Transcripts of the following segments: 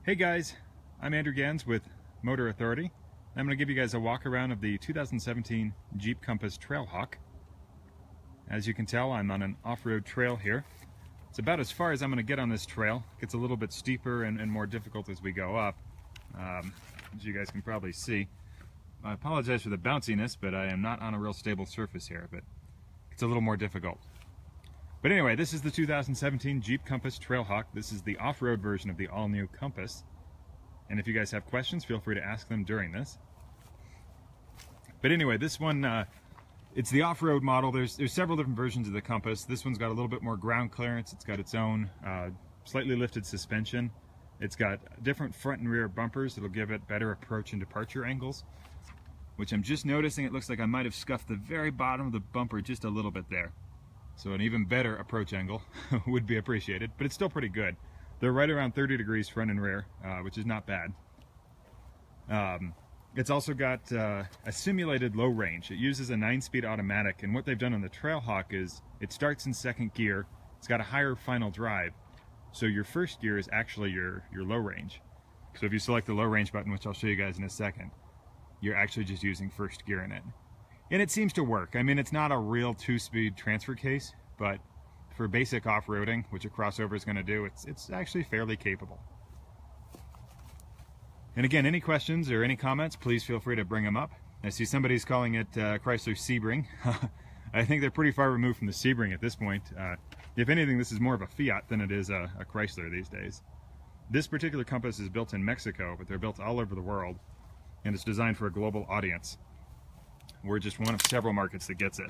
Hey guys, I'm Andrew Gans with Motor Authority. I'm going to give you guys a walk around of the 2017 Jeep Compass Trailhawk. As you can tell, I'm on an off-road trail here. It's about as far as I'm going to get on this trail. It gets a little bit steeper and more difficult as we go up, as you guys can probably see. I apologize for the bounciness, but I am not on a real stable surface here, but it's a little more difficult. But anyway, this is the 2017 Jeep Compass Trailhawk. This is the off-road version of the all-new Compass. And if you guys have questions, feel free to ask them during this. But anyway, this one, it's the off-road model. There's several different versions of the Compass. This one's got a little bit more ground clearance. It's got its own slightly lifted suspension. It's got different front and rear bumpers that'll give it better approach and departure angles, which I'm just noticing it looks like I might have scuffed the very bottom of the bumper just a little bit there. So an even better approach angle would be appreciated, but it's still pretty good. They're right around 30 degrees front and rear, which is not bad. It's also got a simulated low range. It uses a 9-speed automatic, and what they've done on the Trailhawk is it starts in second gear. It's got a higher final drive, so your first gear is actually your low range. So if you select the low range button, which I'll show you guys in a second, you're actually just using first gear in it. And it seems to work. I mean, it's not a real 2-speed transfer case, but for basic off-roading, which a crossover is going to do, it's actually fairly capable. And again, any questions or any comments, please feel free to bring them up. I see somebody's calling it Chrysler Sebring. I think they're pretty far removed from the Sebring at this point. If anything, this is more of a Fiat than it is a Chrysler these days. This particular Compass is built in Mexico, but they're built all over the world, and it's designed for a global audience. We're just one of several markets that gets it.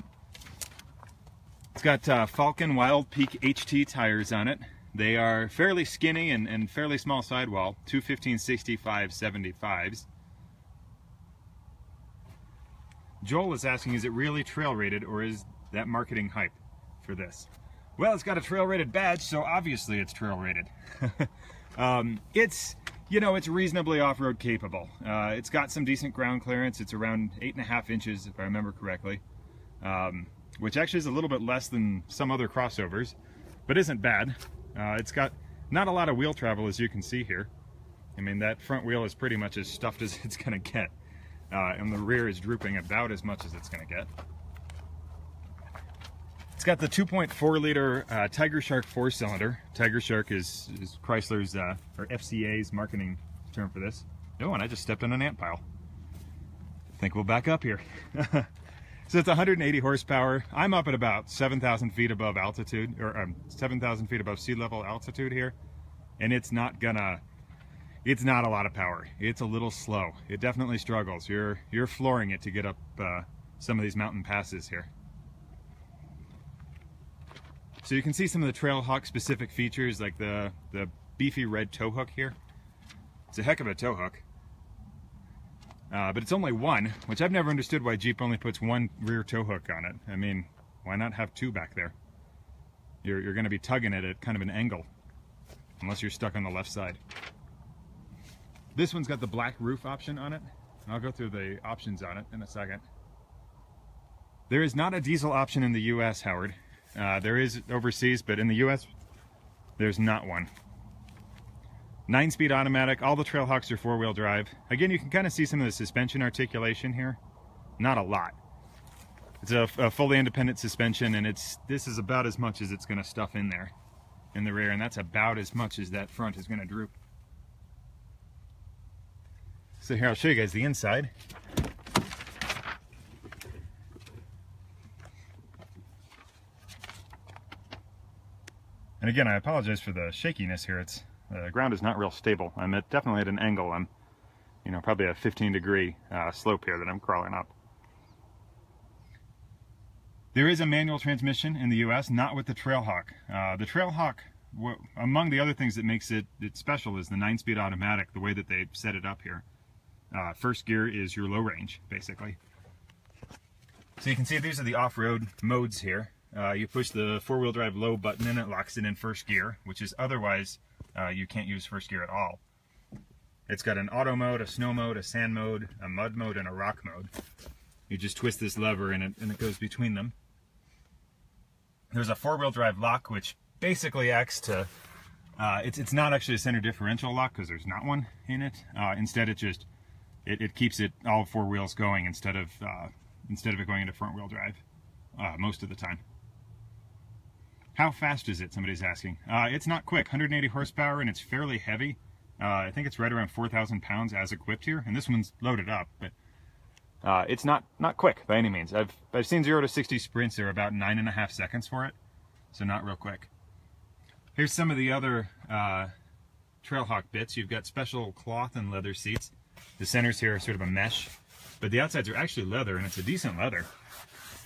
It's got Falcon Wild Peak HT tires on it. They are fairly skinny and fairly small sidewall, 215/65/75s. Joel is asking, is it really trail rated, or is that marketing hype for this? Well, it's got a trail rated badge, so obviously it's trail rated. It's reasonably off-road capable. It's got some decent ground clearance. It's around 8.5 inches, if I remember correctly, which actually is a little bit less than some other crossovers, but isn't bad. It's got not a lot of wheel travel, as you can see here. I mean, that front wheel is pretty much as stuffed as it's going to get, and the rear is drooping about as much as it's going to get. It's got the 2.4-liter Tiger Shark 4-cylinder. Tiger Shark is Chrysler's, or FCA's marketing term for this. Oh, and I just stepped on an ant pile. I think we'll back up here. So it's 180 horsepower. I'm up at about 7,000 feet above altitude, or 7,000 feet above sea level altitude here, and it's not a lot of power. It's a little slow. It definitely struggles. You're flooring it to get up some of these mountain passes here. So you can see some of the Trailhawk specific features, like the beefy red tow hook here. It's a heck of a tow hook. But it's only one, which I've never understood why Jeep only puts one rear tow hook on it. I mean, why not have two back there? You're going to be tugging it at kind of an angle, unless you're stuck on the left side. This one's got the black roof option on it. And I'll go through the options on it in a second. There is not a diesel option in the US, Howard. There is overseas, but in the US, there's not one. 9-speed automatic. All the Trailhawks are 4-wheel drive. Again, you can kind of see some of the suspension articulation here. Not a lot. It's a fully independent suspension, and this is about as much as it's going to stuff in there in the rear, and that's about as much as that front is going to droop. So here, I'll show you guys the inside. And again, I apologize for the shakiness here. The ground is not real stable. I'm definitely at an angle. I'm, probably a 15-degree slope here that I'm crawling up. There is a manual transmission in the US, not with the Trailhawk. The Trailhawk, among the other things that makes it special, is the 9-speed automatic, the way that they set it up here. First gear is your low range, basically. So you can see these are the off-road modes here. You push the 4-wheel drive low button and it locks it in first gear, which is otherwise you can't use first gear at all. It's got an auto mode, a snow mode, a sand mode, a mud mode, and a rock mode. You just twist this lever and it goes between them. There's a 4-wheel drive lock, which basically acts to It's not actually a center differential lock because there's not one in it. Instead, it keeps it all four wheels going instead of it going into front wheel drive most of the time. How fast is it? Somebody's asking. It's not quick. 180 horsepower and it's fairly heavy. I think it's right around 4,000 pounds as equipped here, and this one's loaded up, but it's not quick by any means. I've seen 0 to 60 sprints. They're about 9.5 seconds for it, so not real quick. Here's some of the other Trailhawk bits. You've got special cloth and leather seats. The centers here are sort of a mesh, but the outsides are actually leather, and it's a decent leather.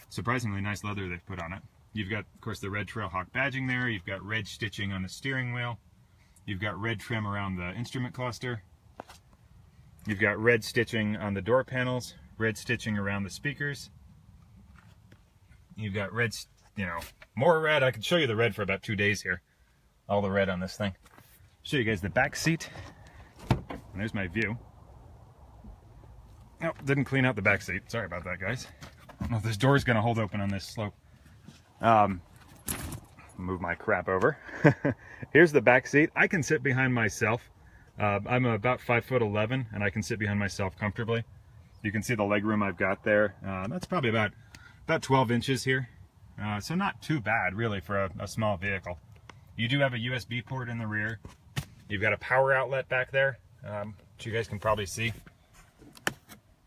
Surprisingly nice leather they've put on it. You've got, of course, the red Trailhawk badging there. You've got red stitching on the steering wheel. You've got red trim around the instrument cluster. You've got red stitching on the door panels, red stitching around the speakers. You've got red, more red. I could show you the red for about 2 days here. All the red on this thing. Show you guys the back seat. And there's my view. Oh, didn't clean out the back seat. Sorry about that, guys. I don't know if this door is going to hold open on this slope. Move my crap over. Here's the back seat. I can sit behind myself. I'm about 5'11", and I can sit behind myself comfortably. You can see the legroom I've got there. That's probably about 12 inches here. So not too bad, really, for a small vehicle. You do have a USB port in the rear. You've got a power outlet back there, which you guys can probably see.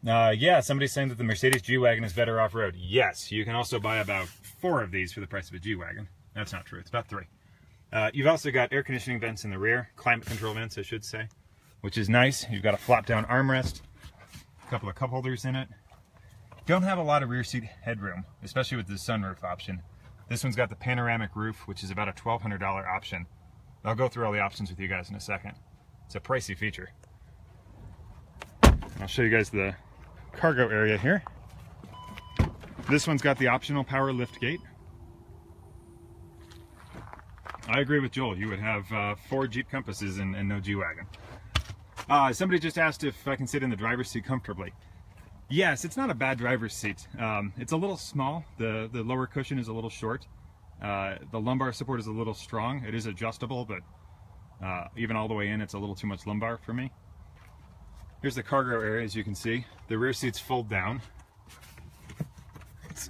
Yeah, somebody's saying that the Mercedes G-Wagon is better off-road. Yes, you can also buy about 4 of these for the price of a G-Wagon. That's not true, it's about 3. You've also got air conditioning vents in the rear, climate control vents, I should say, which is nice. You've got a flop-down armrest, a couple of cup holders in it. Don't have a lot of rear seat headroom, especially with the sunroof option. This one's got the panoramic roof, which is about a $1,200 option. I'll go through all the options with you guys in a second. It's a pricey feature. I'll show you guys the cargo area here. This one's got the optional power lift gate. I agree with Joel. You would have 4 Jeep Compasses and no G-Wagon. Somebody just asked if I can sit in the driver's seat comfortably. Yes, it's not a bad driver's seat. It's a little small. The lower cushion is a little short. The lumbar support is a little strong. It is adjustable, but even all the way in, it's a little too much lumbar for me. Here's the cargo area, as you can see. The rear seats fold down.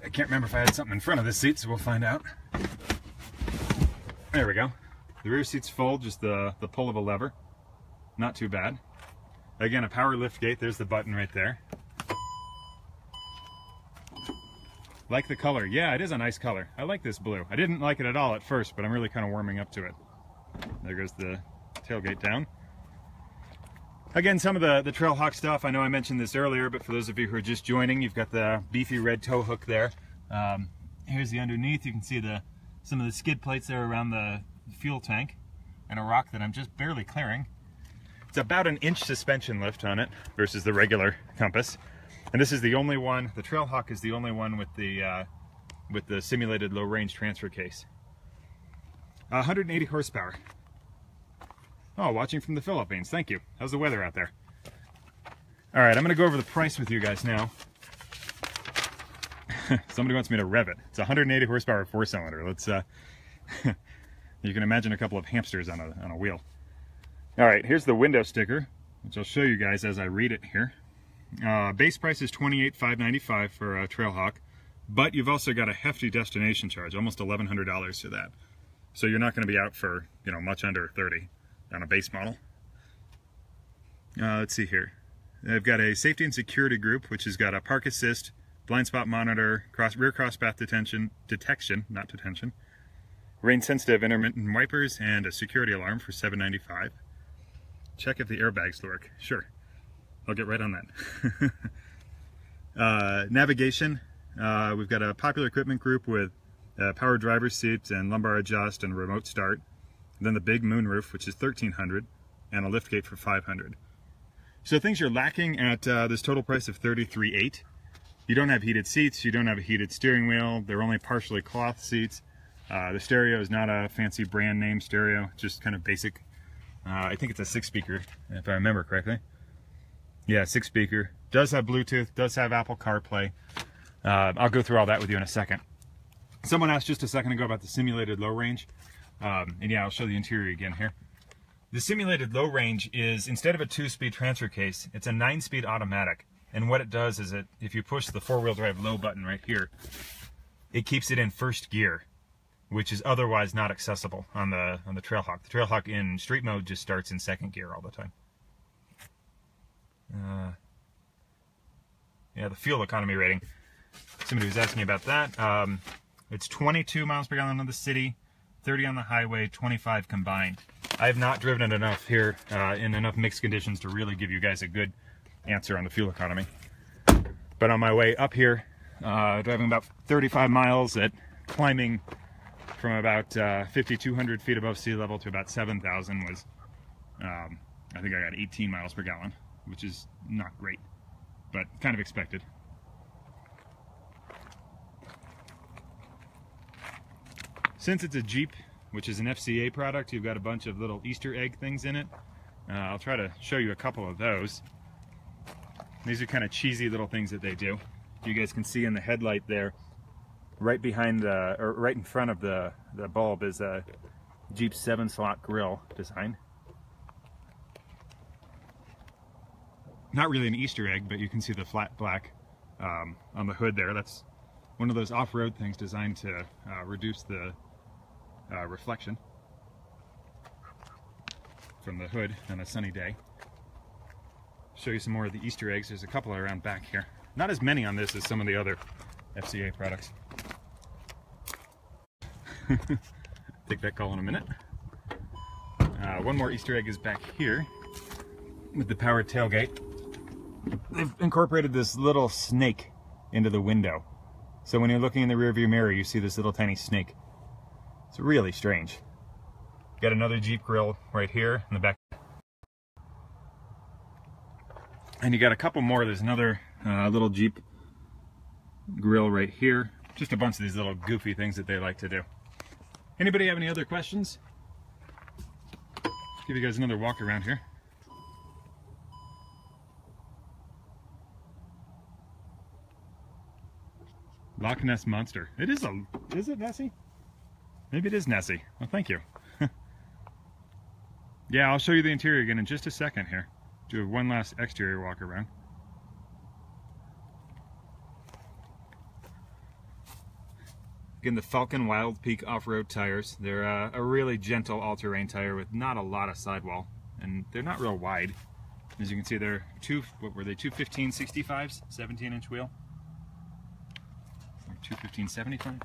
I can't remember if I had something in front of this seat, so we'll find out. There we go. The rear seats fold, just the pull of a lever. Not too bad. Again, a power lift gate. There's the button right there. Like the color. Yeah, it is a nice color. I like this blue. I didn't like it at all at first, but I'm really kind of warming up to it. There goes the tailgate down. Again, some of the Trailhawk stuff, I know I mentioned this earlier, but for those of you who are just joining, you've got the beefy red tow hook there. Here's the underneath. You can see some of the skid plates there around the fuel tank, and a rock that I'm just barely clearing. It's about an inch suspension lift on it versus the regular Compass. And this is the only one, the Trailhawk is the only one with the simulated low range transfer case. 180 horsepower. Oh, watching from the Philippines. Thank you. How's the weather out there? All right, I'm going to go over the price with you guys now. Somebody wants me to rev it. It's 180 horsepower 4-cylinder. Let's. You can imagine a couple of hamsters on a wheel. All right, here's the window sticker, which I'll show you guys as I read it here. Base price is $28,595 for a Trailhawk, but you've also got a hefty destination charge, almost $1,100 for that. So you're not going to be out for much under $30 on a base model. Let's see here. They've got a safety and security group, which has got a park assist, blind spot monitor, rear crosspath detection, not detention, rain sensitive intermittent wipers, and a security alarm for $795. Check if the airbags work. Sure. I'll get right on that. Navigation. We've got a popular equipment group with power driver's seats and lumbar adjust and remote start. Then the big moonroof, which is $1,300, and a liftgate for $500. So things you're lacking at this total price of $33,800. You don't have heated seats. You don't have a heated steering wheel. They're only partially cloth seats. The stereo is not a fancy brand name stereo, just kind of basic. I think it's a 6-speaker, if I remember correctly. Yeah, 6-speaker. Does have Bluetooth, does have Apple CarPlay. I'll go through all that with you in a second. Someone asked just a second ago about the simulated low range. And yeah, I'll show the interior again here. The simulated low range is, instead of a 2-speed transfer case, it's a 9-speed automatic. And what it does is if you push the 4-wheel drive low button right here, it keeps it in first gear, which is otherwise not accessible on the Trailhawk. The Trailhawk in street mode just starts in 2nd gear all the time. Yeah, the fuel economy rating. Somebody was asking about that. It's 22 miles per gallon on the city, 30 on the highway, 25 combined. I have not driven it enough here in enough mixed conditions to really give you guys a good answer on the fuel economy. But on my way up here, driving about 35 miles at climbing from about 5,200 feet above sea level to about 7,000 was, I think I got 18 miles per gallon, which is not great, but kind of expected. Since it's a Jeep, which is an FCA product, you've got a bunch of little Easter egg things in it. I'll try to show you a couple of those. These are kind of cheesy little things that they do. You guys can see in the headlight there, right behind or right in front of the bulb is a Jeep 7-slot grill design. Not really an Easter egg, but you can see the flat black on the hood there. That's one of those off-road things designed to reduce the reflection from the hood on a sunny day. Show you some more of the Easter eggs. There's a couple around back here. Not as many on this as some of the other FCA products. Take that call in a minute. One more Easter egg is back here with the powered tailgate. They've incorporated this little snake into the window. So when you're looking in the rearview mirror, you see this little tiny snake. It's really strange. Got another Jeep grill right here in the back. And you got a couple more. There's another little Jeep grill right here. Just a bunch of these little goofy things that they like to do. Anybody have any other questions? Give you guys another walk around here. Loch Ness Monster. It is is it Nessie? Maybe it is Nessie. Well, thank you. Yeah, I'll show you the interior again in just a second here. Do one last exterior walk around. Again, the Falcon Wild Peak off-road tires. They're a really gentle all-terrain tire with not a lot of sidewall, and they're not real wide. As you can see, they're two 1565s, 17-inch wheel. 215/75?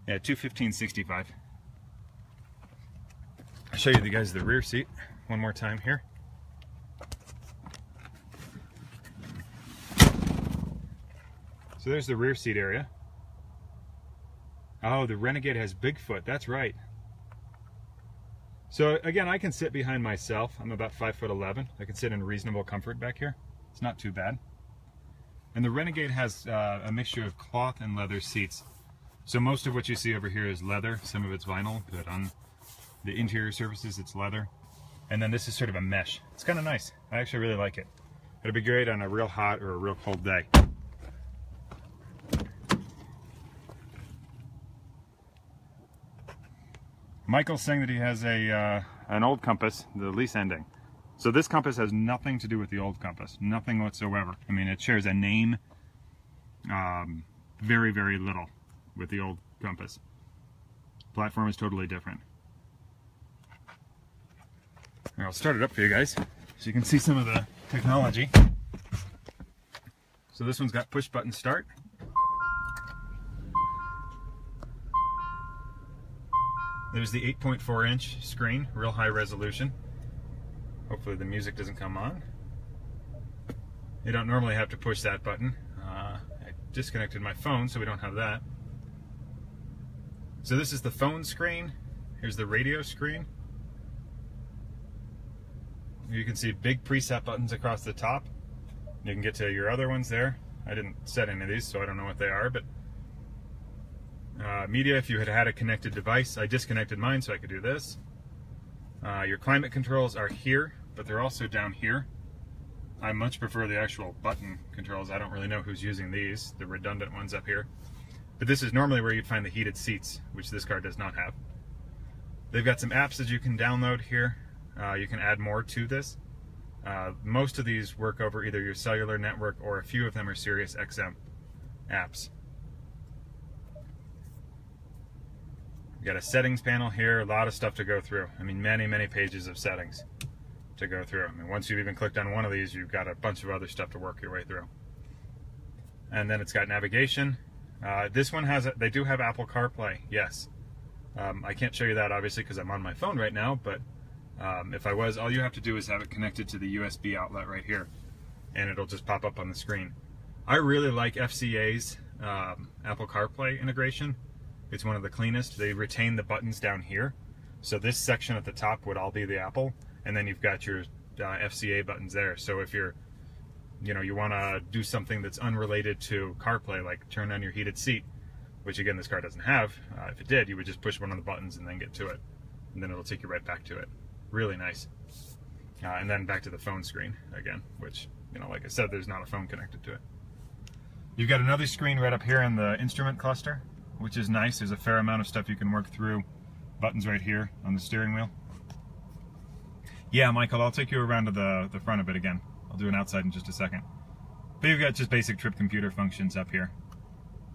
Yeah, 215/65. I'll show you guys the rear seat one more time here. So there's the rear seat area. Oh, the Renegade has Bigfoot, that's right. So again, I can sit behind myself. I'm about 5'11". I can sit in reasonable comfort back here. It's not too bad. And the Renegade has a mixture of cloth and leather seats. So most of what you see over here is leather, some of it's vinyl, but on the interior surfaces it's leather. And then this is sort of a mesh. It's kind of nice. I actually really like it. It'll be great on a real hot or a real cold day. Michael's saying that he has an old Compass, the lease ending. So this Compass has nothing to do with the old Compass, nothing whatsoever. I mean, it shares a name, very, very little with the old Compass. Platform is totally different. Here, I'll start it up for you guys so you can see some of the technology. So this one's got push button start. There's the 8.4-inch screen, real high resolution. Hopefully the music doesn't come on. You don't normally have to push that button. I disconnected my phone, so we don't have that. So this is the phone screen. Here's the radio screen. You can see big preset buttons across the top. You can get to your other ones there. I didn't set any of these, so I don't know what they are, but media, if you had had a connected device. I disconnected mine so I could do this. Your climate controls are here, but they're also down here. I much prefer the actual button controls. I don't really know who's using these, the redundant ones up here. But this is normally where you'd find the heated seats, which this car does not have. They've got some apps that you can download here. you can add more to this. Most of these work over either your cellular network, or a few of them are Sirius XM apps. You got a settings panel here, a lot of stuff to go through. I mean, many pages of settings to go through. I mean, once you've even clicked on one of these, you've got a bunch of other stuff to work your way through. And then it's got navigation. This one has, they do have Apple Carplay, yes. I can't show you that obviously because I'm on my phone right now, but if I was, all you have to do is have it connected to the USB outlet right here, and it'll just pop up on the screen. I really like FCA's Apple CarPlay integration. It's one of the cleanest. They retain the buttons down here, so this section at the top would all be the Apple, and then you've got your FCA buttons there. So if you're, you want to do something that's unrelated to CarPlay, like turn on your heated seat, which again this car doesn't have. If it did, you would just push one of the buttons and then get to it, and then it'll take you right back to it. Really nice. And then back to the phone screen again, which, like I said, there's not a phone connected to it. You've got another screen right up here in the instrument cluster, which is nice. There's a fair amount of stuff you can work through. Buttons right here on the steering wheel. Yeah, Michael, I'll take you around to the front of it again. I'll do an outside in just a second. But you've got just basic trip computer functions up here.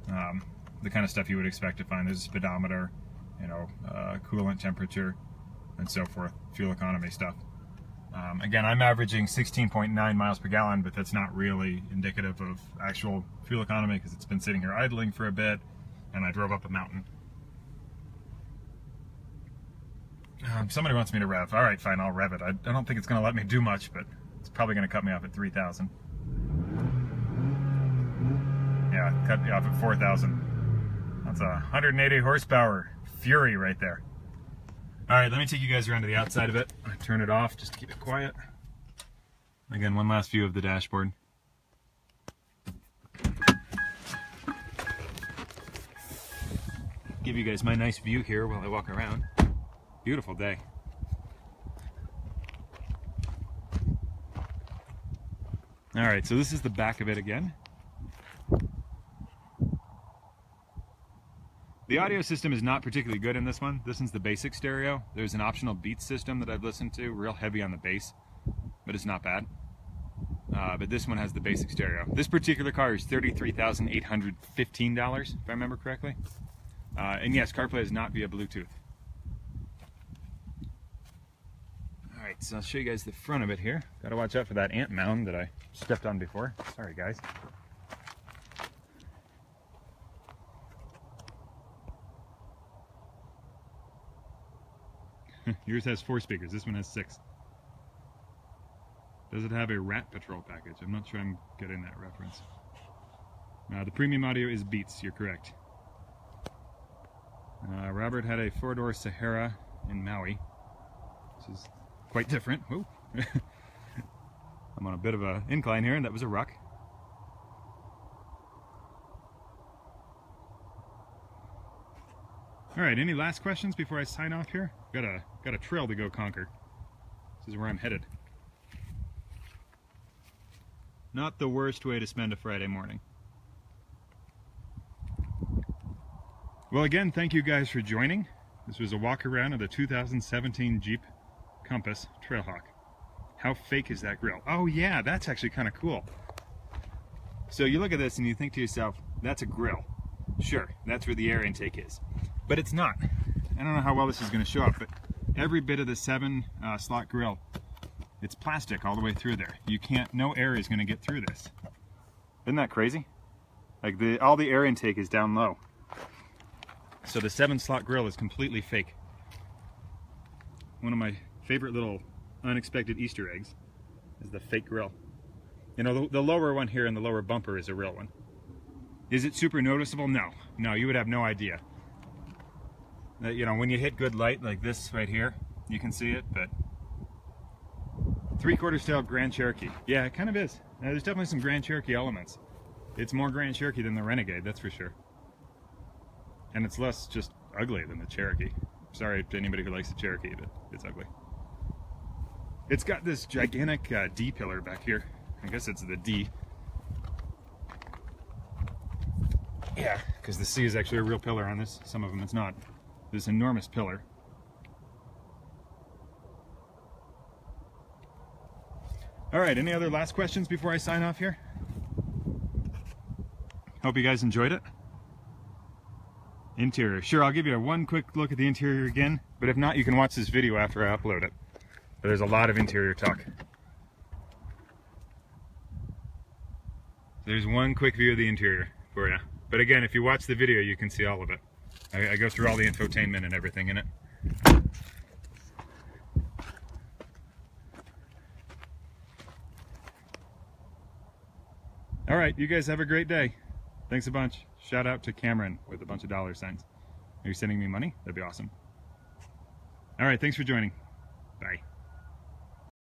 The kind of stuff you would expect to find. There's a speedometer, coolant temperature, and so forth, fuel economy stuff. Again, I'm averaging 16.9 miles per gallon, but that's not really indicative of actual fuel economy because it's been sitting here idling for a bit, and I drove up a mountain. Somebody wants me to rev. All right, fine, I'll rev it. I don't think it's going to let me do much, but it's probably going to cut me off at 3,000. Yeah, cut me off at 4,000. That's a 180 horsepower Fury right there. All right, let me take you guys around to the outside of it. I turn it off just to keep it quiet. Again, one last view of the dashboard. Give you guys my nice view here while I walk around. Beautiful day. All right, so this is the back of it again. The audio system is not particularly good in this one. This one's the basic stereo. There's an optional Beats system that I've listened to, real heavy on the bass, but it's not bad. But this one has the basic stereo. This particular car is $33,815, if I remember correctly. And yes, CarPlay is not via Bluetooth. All right, so I'll show you guys the front of it here. Got to watch out for that ant mound that I stepped on before. Sorry, guys. Yours has 4 speakers, this one has 6. Does it have a Rat Patrol package? I'm not sure I'm getting that reference. The premium audio is Beats, you're correct. Robert had a 4-door Sahara in Maui, which is quite different. Whoa. I'm on a bit of an incline here, and that was a ruck. All right, any last questions before I sign off here? Got a trail to go conquer. This is where I'm headed. Not the worst way to spend a Friday morning. Well, again, thank you guys for joining. This was a walk around of the 2017 Jeep Compass Trailhawk. How fake is that grille? Oh yeah, that's actually kind of cool. So you look at this and you think to yourself, that's a grill. Sure, that's where the air intake is. But it's not. I don't know how well this is going to show up, but every bit of the 7-slot grill, it's plastic all the way through there. You can't, no air is going to get through this. Isn't that crazy? Like all the air intake is down low. So the 7-slot grill is completely fake. One of my favorite little unexpected Easter eggs is the fake grill. You know, the lower one here and the lower bumper is a real one. Is it super noticeable? No. No, you would have no idea. You know, when you hit good light like this right here, you can see it, but 3/4 style Grand Cherokee. Yeah, it kind of is. There's definitely some Grand Cherokee elements. It's more Grand Cherokee than the Renegade, that's for sure. And it's less just ugly than the Cherokee. Sorry to anybody who likes the Cherokee, but it's ugly. It's got this gigantic D pillar back here. I guess it's the D. Yeah, because the C is actually a real pillar on this. Some of them it's not. This enormous pillar. All right, any other last questions before I sign off here? Hope you guys enjoyed it. Interior. Sure, I'll give you one quick look at the interior again, but if not, you can watch this video after I upload it. But there's a lot of interior talk. There's one quick view of the interior for you. But again, if you watch the video, you can see all of it. I go through all the infotainment and everything in it. All right, you guys have a great day. Thanks a bunch. Shout out to Cameron with a bunch of $signs. Are you sending me money? That'd be awesome. All right, thanks for joining. Bye.